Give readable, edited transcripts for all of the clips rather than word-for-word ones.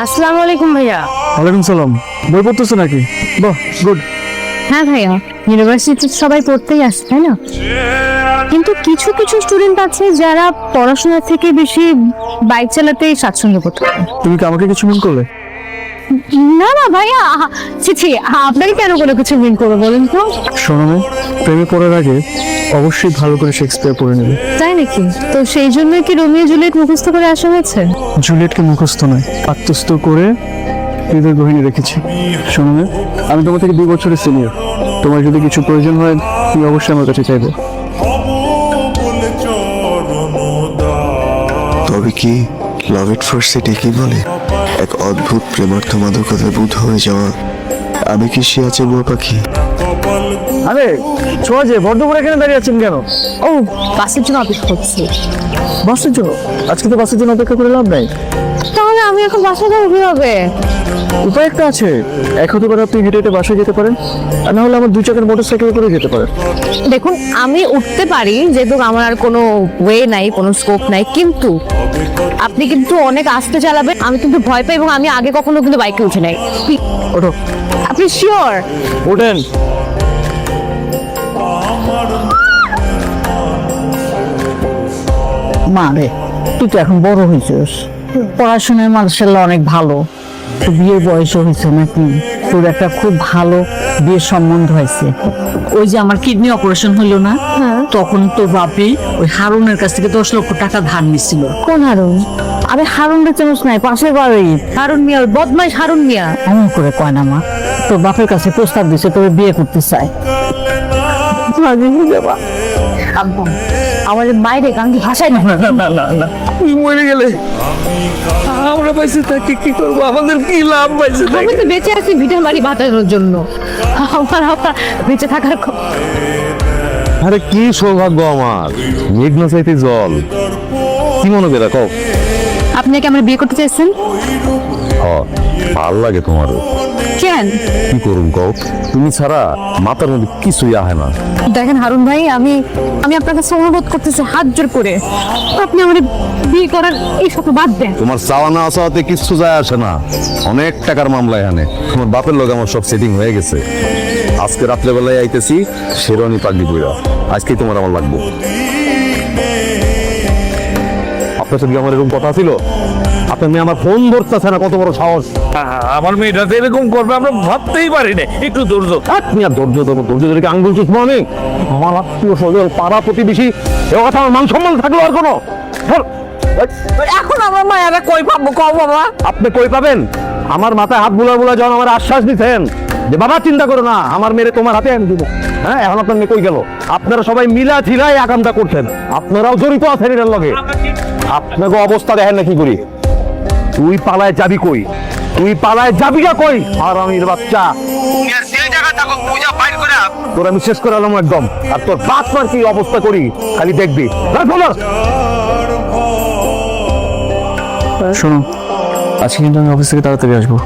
আসসালামু আলাইকুম ভাইয়া। ওয়ালাইকুম সালাম। বই পড়তেছো নাকি? বাহ, গুড। হ্যাঁ ভাইয়া, ইউনিভার্সিটিতে সবাই পড়তেই আসে তাই না, কিন্তু কিছু কিছু স্টুডেন্ট আছে যারা পড়াশোনা থেকে বেশি বাইক চালাতেই স্বাচ্ছন্দ্য বোধ করে। তুমি কি আমাকে কিছু মনে করলে? না না ভাইয়া, ছি ছি, আপনাকে কেন কোনো কিছু মিন করবো বলেন তো? শোনো, প্রেমে পড়ার আগে অবশ্যই ভালো করে শেক্সপিয়ার পড়ে নেবে। তাই নাকি? তো সেই জন্যই কি রোমিও জুলিয়েট মুখস্থ করে আসা হয়েছে? জুলিয়েটকে মুখস্থ নয়, আত্মস্থ করে হৃদয় গহিনী রেখেছি। শোনো, আমি তোমার থেকে 2 বছরের সিনিয়র। তোমার যদি কিছু প্রয়োজন হয় তুমি অবশ্যই আমার কাছে চাইবে। তবে কি লাভ এট ফার্স্ট সাইট কি বলে, এক অদ্ভুত প্রেমার্থ মাদকতায় বুধ হয়ে যাওয়া। আমি কি সে আছে বুয়া পাখি? আরে ছোঁয়া, যে বড্ড করে এখানে দাঁড়িয়ে আছেন কেন? ও, বাসের জন্য অপেক্ষা করছি। বাসের জন্য? আজকে তো বাসের জন্য অপেক্ষা করে লাভ নাই। তাহলে আমি এখন বাসায় যাবো কিভাবে? উপায় একটা আছে, এক হতে পারে আপনি হেঁটে হেঁটে বাসায় যেতে পারেন, আর না হলে আমার 2 চাকার মোটরসাইকেলে করে যেতে পারেন। দেখুন, আমি উঠতে পারি, যেহেতু আমার আর কোনো ওয়ে নাই, কোনো স্কোপ নাই, কিন্তু আপনি কিন্তু অনেক আস্তে চালাবেন। আমি কিন্তু ভয় পাই এবং আমি আগে কখনো কিন্তু বাইকে উঠে নাই। ওঠো। আপনি শিওর? ওঠেন। মা রে, তুই তো এখন বড় হয়েছিস, পড়াশোনায় মার্শাল্লাহ অনেক ভালো, তো বিয়ের বয়স হয়েছে নাকি? তোর একটা খুব ভালো বিয়ের সম্বন্ধ হয়েছে। ওই যে আমার কিডনি অপারেশন হইলো না, তখন তোর বাপি ওই হারুনের কাছ থেকে 10 লক্ষ টাকা ধার নিছিল। কোন হারুন? আরে হারুনটা চেনস নাই, পাশের বাড়ি হারুন মিয়া, ওই বদমাইশ হারুন মিয়া। এমন করে কয় না মা, তোর বাপের কাছে প্রস্তাব দিছে তোর বিয়ে করতে চায়। আব্বু, আমাদের বাইরে গাঙ্গি ভাষায় না। তুই মরে গেলে আমরা পাইছি তাকে কি করবো? আমাদের কি লাভ পাইছে? আমি তো বেঁচে আছি ভিটার মারি বাঁচানোর জন্য। আমার বেঁচে থাকার আরে কি সৌভাগ্য আমার, মেঘ না চাইতে জল। কি মনে করে কও? আপনি কি আমার বিয়ে করতে চাইছেন? ভাল লাগে তোমার? কেন? কি করুন কও, তুমি ছাড়া মাথার মধ্যে কিছুই আহে না। দেখেন হারুন ভাই, আমি আপনার কাছে অনুরোধ করতেছি হাত জোর করে, আপনি আমার বিয়ে করার এই সব বাদ দেন। তোমার চাওয়া না চাওয়াতে কিচ্ছু যায় আসে না। অনেক টাকার মামলা এখানে, তোমার বাপের লোক আমার সব সেটিং হয়ে গেছে। আজকে রাত্রেবেলায় আইতেছি শেরওয়ানি পাগড়ি পইরা, আজকেই তোমার আমার লাগবো। আপনার সাথে আমার এরকম কথা ছিল? আপনার মেয়ে আমার ফোন ধরতেছে না, কত বড় সাহস! আমার মেয়েটা তো এরকম করবে আমরা ভাবতেই পারি না। একটু ধৈর্য। আপনি আর ধৈর্য ধরো, ধৈর্য ধরে কি আঙ্গুল চুষবো আমি? আমার আত্মীয় স্বজন, পাড়া প্রতিবেশী, এ কথা আমার মান সম্মান থাকলো আর কোনো? এখন আমার মায়েরা কই পাবো কও বাবা? আপনি কই পাবেন? আমার মাথায় হাত বুলা বুলা যখন আমার আশ্বাস দিচ্ছেন যে বাবা চিন্তা করো না, আমার মেয়ে তোমার হাতে এনে দিব, হ্যাঁ, এখন আপনার মেয়ে কই গেল? আপনারা সবাই মিলা ঝিলাই আকামটা করছেন, আপনারাও জড়িত আছেন এটার লগে। আপনাকে অবস্থা দেখেন না কি করি। তুই পালায় যাবি কই? তুই পালায় যাবি না কই? আর আমি বাচ্চা তোর আমি শেষ করে আলাম একদম। আর তোর বাচ্চার কি অবস্থা করি খালি দেখবি। শোনো, আজকে কিন্তু আমি অফিস থেকে তাড়াতাড়ি আসবো,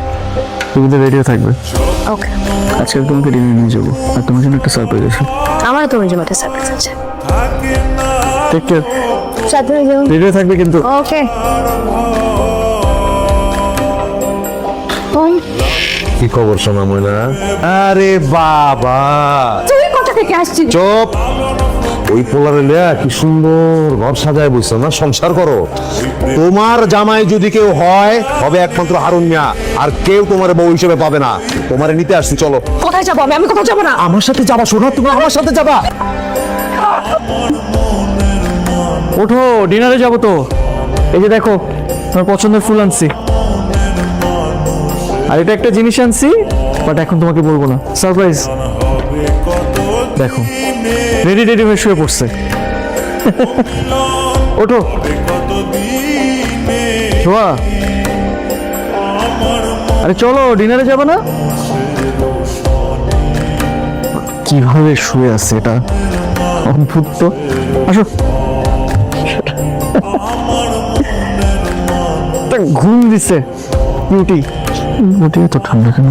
তুমি তো রেডিও থাকবে। ওকে, আজকে তোমাকে ডিনারে নিয়ে যাবো, আর তোমার জন্য একটা সারপ্রাইজ আছে। আমারও তোমার জন্য একটা সারপ্রাইজ আছে। টেক কেয়ার, সাথে যাও। রেডিও থাকবে কিন্তু। ওকে। কি খবর শোনা ময়না? আরে বাবা, তুই কোথা থেকে আসছিস? চুপ! ওই পোলারে লিয়া কি সুন্দর ঘর সাজায় বসছো না, সংসার করো। তোমার জামাই যদি কেউ হয়, হবে একমাত্র হারুন মিয়া, আর কেউ তোমার বউ হিসেবে পাবে না। তোমারে নিতে আসছি, চলো। কোথায় যাবো? আমি কোথাও যাবো না। আমার সাথে যাবা? শোনো, তুমি আমার সাথে যাবা। ওঠো, ডিনারে যাবো তো। এই যে দেখো, তোমার পছন্দের ফুল আনছি, আর এটা একটা জিনিস আনছি, বাট এখন তোমাকে বলবো না, সারপ্রাইজ। দেখো, রেডি রেডি হয়ে শুয়ে পড়ছে। ওঠো ছোয়া, আরে চলো, ডিনারে যাবো না? কিভাবে শুয়ে আছে এটা, অদ্ভুত তো। আসো। ঘুম দিছে বিউটি। বিউটি এত ঠান্ডা কেন?